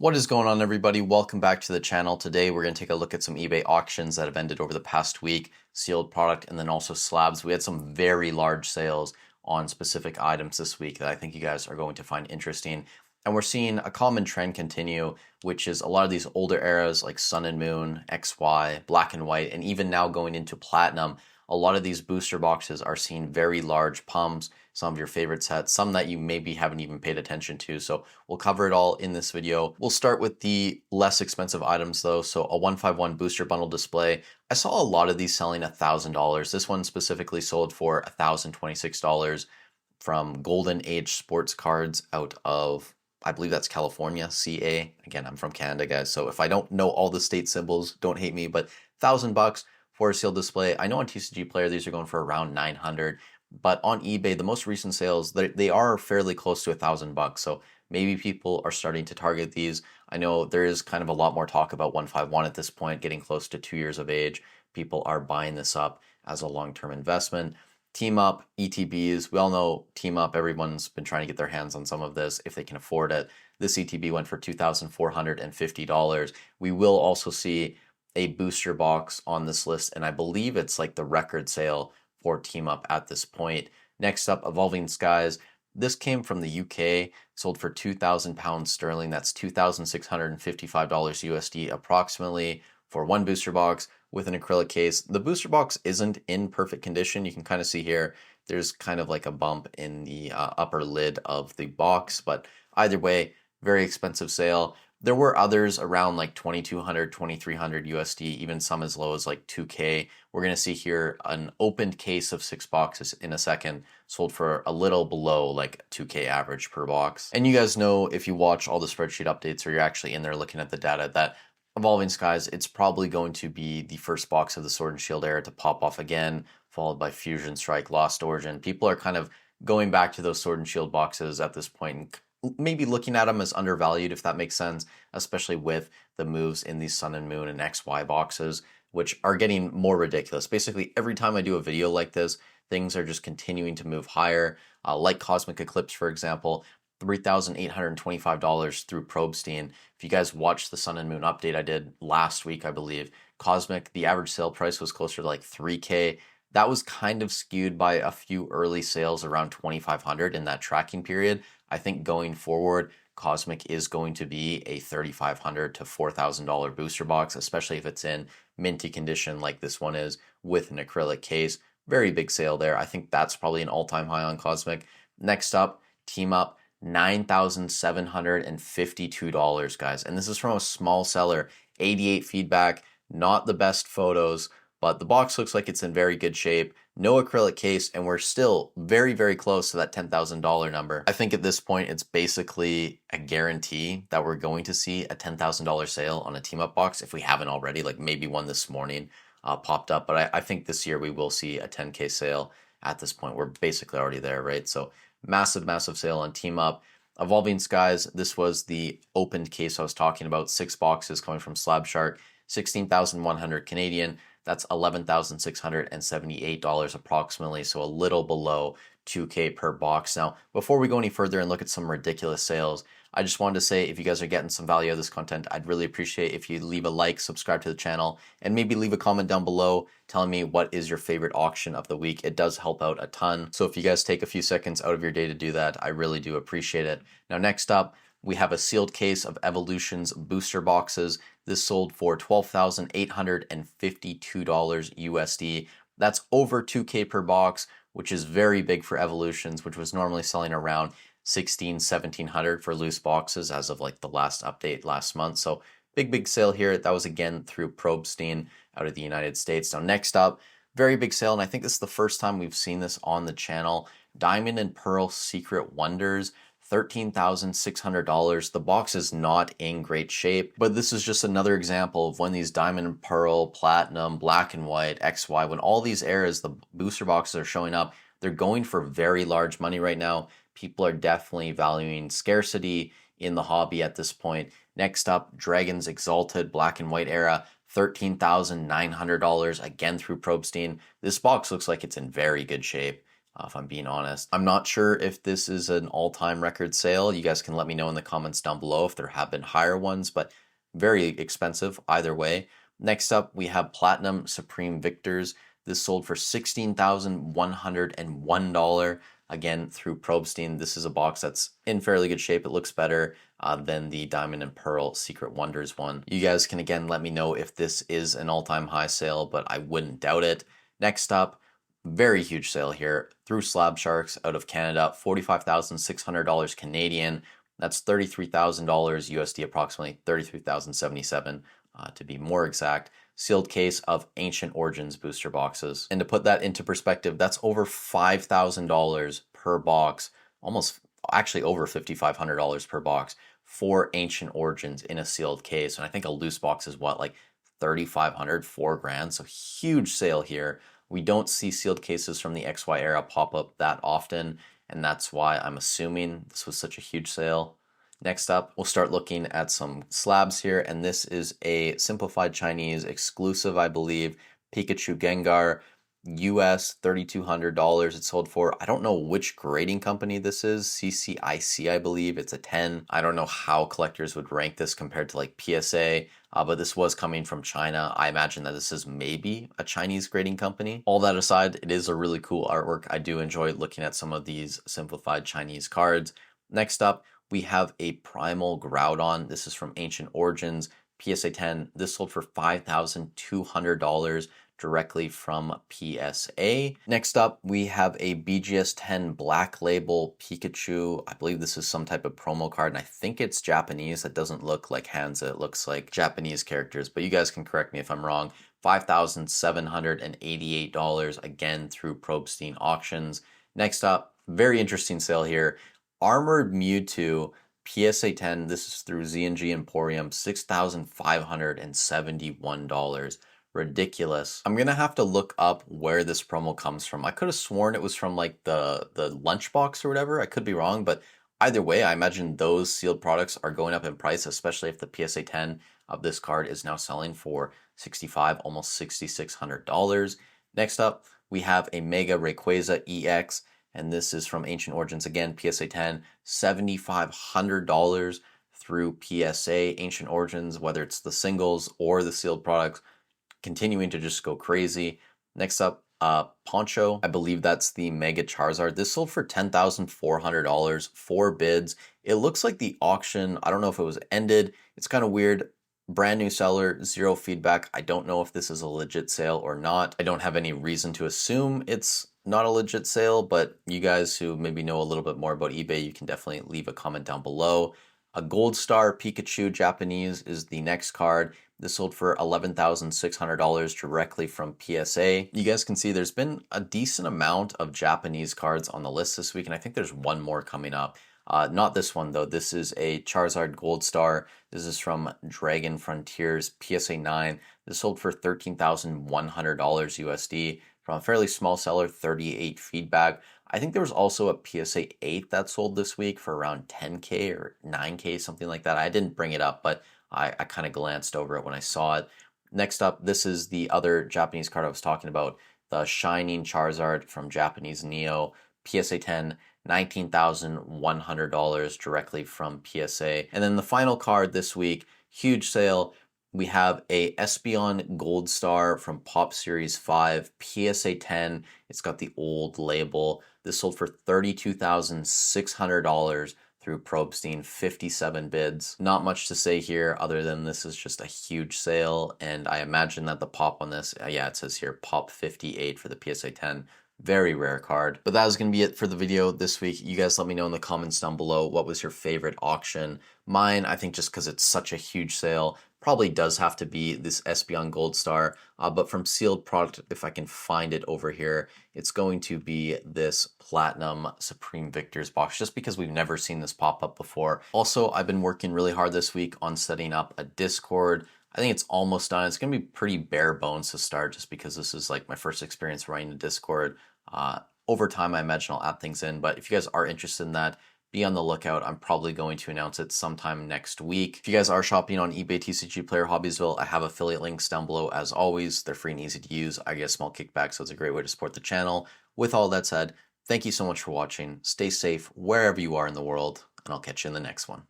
What is going on, everybody? Welcome back to the channel. Today we're going to take a look at some eBay auctions that have ended over the past week, sealed product, and then also slabs. We had some very large sales on specific items this week that I think you guys are going to find interesting. And we're seeing a common trend continue, which is a lot of these older eras like Sun and Moon, XY, Black and White, and even now going into Platinum. A lot of these booster boxes are seeing very large pumps, some of your favorite sets, some that you maybe haven't even paid attention to. So we'll cover it all in this video. We'll start with the less expensive items though. So a 151 booster bundle display. I saw a lot of these selling $1,000. This one specifically sold for $1,026 from Golden Age Sports Cards out of, I believe that's California, CA. Again, I'm from Canada, guys. So if I don't know all the state symbols, don't hate me, but $1,000 for a sealed display. I know on TCG Player, these are going for around 900, but on eBay, the most recent sales, they are fairly close to $1,000. So maybe people are starting to target these. I know there is kind of a lot more talk about 151 at this point, getting close to 2 years of age. People are buying this up as a long-term investment. Team Up, ETBs, we all know Team Up, everyone's been trying to get their hands on some of this if they can afford it. This ETB went for $2,450. We will also see a booster box on this list, and I believe it's like the record sale for Team Up at this point. Next up, Evolving Skies. This came from the UK, sold for £2,000 sterling. That's $2,655 USD approximately for one booster box with an acrylic case. The booster box isn't in perfect condition. You can kind of see here, there's kind of like a bump in the upper lid of the box, but either way, very expensive sale. There were others around like 2,200, 2,300 USD, even some as low as like 2K. We're going to see here an opened case of 6 boxes in a second, sold for a little below like 2K average per box. And you guys know, if you watch all the spreadsheet updates or you're actually in there looking at the data, that Evolving Skies, it's probably going to be the first box of the Sword and Shield era to pop off again, followed by Fusion Strike, Lost Origin. People are kind of going back to those Sword and Shield boxes at this point and maybe looking at them as undervalued, if that makes sense, especially with the moves in these Sun and Moon and XY boxes, which are getting more ridiculous. Basically, every time I do a video like this, things are just continuing to move higher. Like Cosmic Eclipse, for example, $3,825 through Probestein. If you guys watched the Sun and Moon update I did last week, I believe, Cosmic, the average sale price was closer to like 3K. That was kind of skewed by a few early sales around 2,500 in that tracking period. I think going forward, Cosmic is going to be a $3,500 to $4,000 booster box, especially if it's in minty condition like this one is with an acrylic case. Very big sale there. I think that's probably an all-time high on Cosmic. Next up, Team Up, $9,752, guys. And this is from a small seller, 88 feedback, not the best photos, but the box looks like it's in very good shape. No acrylic case, and we're still very, very close to that $10,000 number. I think at this point, it's basically a guarantee that we're going to see a $10,000 sale on a Team Up box if we haven't already, like maybe one this morning popped up. But I think this year we will see a 10K sale at this point. We're basically already there, right? So massive, massive sale on Team Up. Evolving Skies, this was the opened case I was talking about. 6 boxes coming from Slab Shark, 16,100 Canadian. That's $11,678 approximately, so a little below 2K per box. Now, before we go any further and look at some ridiculous sales, I just wanted to say if you guys are getting some value out of this content, I'd really appreciate if you leave a like, subscribe to the channel, and maybe leave a comment down below telling me what is your favorite auction of the week. It does help out a ton. So if you guys take a few seconds out of your day to do that, I really do appreciate it. Now, next up, we have a sealed case of Evolution's booster boxes. This sold for $12,852 USD. That's over 2K per box, which is very big for Evolutions, which was normally selling around 1,700 for loose boxes as of like the last update last month. So big sale here. That was again through Probestein out of the United States. Now next up, very big sale, and I think this is the first time we've seen this on the channel. Diamond and Pearl Secret Wonders, $13,600. The box is not in great shape, but this is just another example of when these Diamond and Pearl, Platinum, Black and White, XY, when all these eras, the booster boxes are showing up, they're going for very large money right now. People are definitely valuing scarcity in the hobby at this point. Next up, Dragon's Exalted Black and White era, $13,900, again through Probestein. This box looks like it's in very good shape. if I'm being honest. I'm not sure if this is an all-time record sale. You guys can let me know in the comments down below if there have been higher ones, but very expensive either way. Next up, we have Platinum Supreme Victors. This sold for $16,101. Again, through Probstein. This is a box that's in fairly good shape. It looks better than the Diamond and Pearl Secret Wonders one. You guys can again let me know if this is an all-time high sale, but I wouldn't doubt it. Next up, very huge sale here through Slab Sharks out of Canada, $45,600 Canadian. That's $33,000 USD, approximately $33,077 to be more exact. Sealed case of Ancient Origins booster boxes. And to put that into perspective, that's over $5,000 per box, almost actually over $5,500 per box for Ancient Origins in a sealed case. And I think a loose box is what, like 3,500, $4,000. So huge sale here. We don't see sealed cases from the XY era pop up that often, and that's why I'm assuming this was such a huge sale. Next up, we'll start looking at some slabs here, and this is a simplified Chinese exclusive, I believe, Pikachu Gengar, US $3,200 it sold for. I don't know which grading company this is, CCIC, I believe. It's a 10. I don't know how collectors would rank this compared to like PSA, but this was coming from China. I imagine that this is maybe a Chinese grading company. All that aside, it is a really cool artwork. I do enjoy looking at some of these simplified Chinese cards. Next up, we have a Primal Groudon. This is from Ancient Origins, PSA 10. This sold for $5,200 directly from PSA. Next up, we have a BGS 10 Black Label Pikachu. I believe this is some type of promo card, and I think it's Japanese. That doesn't look like Hansa. It looks like Japanese characters, but you guys can correct me if I'm wrong. $5,788, again, through Probstein auctions. Next up, very interesting sale here. Armored Mewtwo, PSA 10, this is through Z&G Emporium, $6,571. Ridiculous. I'm gonna have to look up where this promo comes from. I could have sworn it was from like the lunchbox or whatever. I could be wrong, but either way, I imagine those sealed products are going up in price, especially if the PSA 10 of this card is now selling for $6,500, almost $6,600. Next up, we have a Mega Rayquaza EX, and this is from Ancient Origins again, PSA 10, $7,500 through PSA. Ancient Origins, whether it's the singles or the sealed products, continuing to just go crazy. Next up, Poncho. I believe that's the Mega Charizard. This sold for $10,400, 4 bids. It looks like the auction, I don't know if it was ended. It's kind of weird. Brand new seller, 0 feedback. I don't know if this is a legit sale or not. I don't have any reason to assume it's not a legit sale, but you guys who maybe know a little bit more about eBay, you can definitely leave a comment down below. A Gold Star Pikachu Japanese is the next card. This sold for $11,600 directly from PSA. You guys can see there's been a decent amount of Japanese cards on the list this week, and I think there's one more coming up. Not this one though. This is a Charizard Gold Star. This is from Dragon Frontiers PSA 9. This sold for $13,100 USD from a fairly small seller, 38 feedback. I think there was also a PSA 8 that sold this week for around 10K or 9K, something like that. I didn't bring it up, but I kind of glanced over it when I saw it. Next up, this is the other Japanese card I was talking about, the Shining Charizard from Japanese Neo, PSA 10, $19,100 directly from PSA. And then the final card this week, huge sale. We have a Espeon Gold Star from Pop Series 5, PSA 10. It's got the old label. This sold for $32,600 through Probstein, 57 bids. Not much to say here other than this is just a huge sale, and I imagine that the pop on this, yeah, it says here pop 58 for the PSA 10. Very rare card. But that was going to be it for the video this week. You guys let me know in the comments down below what was your favorite auction. Mine, I think just because it's such a huge sale, probably does have to be this Espeon Gold Star. But from sealed product, if I can find it over here, it's going to be this Platinum Supreme Victors box, just because we've never seen this pop up before. Also, I've been working really hard this week on setting up a Discord. I think it's almost done. It's going to be pretty bare bones to start, just because this is like my first experience running a Discord. Over time, I imagine I'll add things in, but if you guys are interested in that, be on the lookout. I'm probably going to announce it sometime next week. If you guys are shopping on eBay TCG Player Hobbiesville, I have affiliate links down below as always. They're free and easy to use. I get a small kickback, so it's a great way to support the channel. With all that said, Thank you so much for watching. Stay safe wherever you are in the world, and I'll catch you in the next one.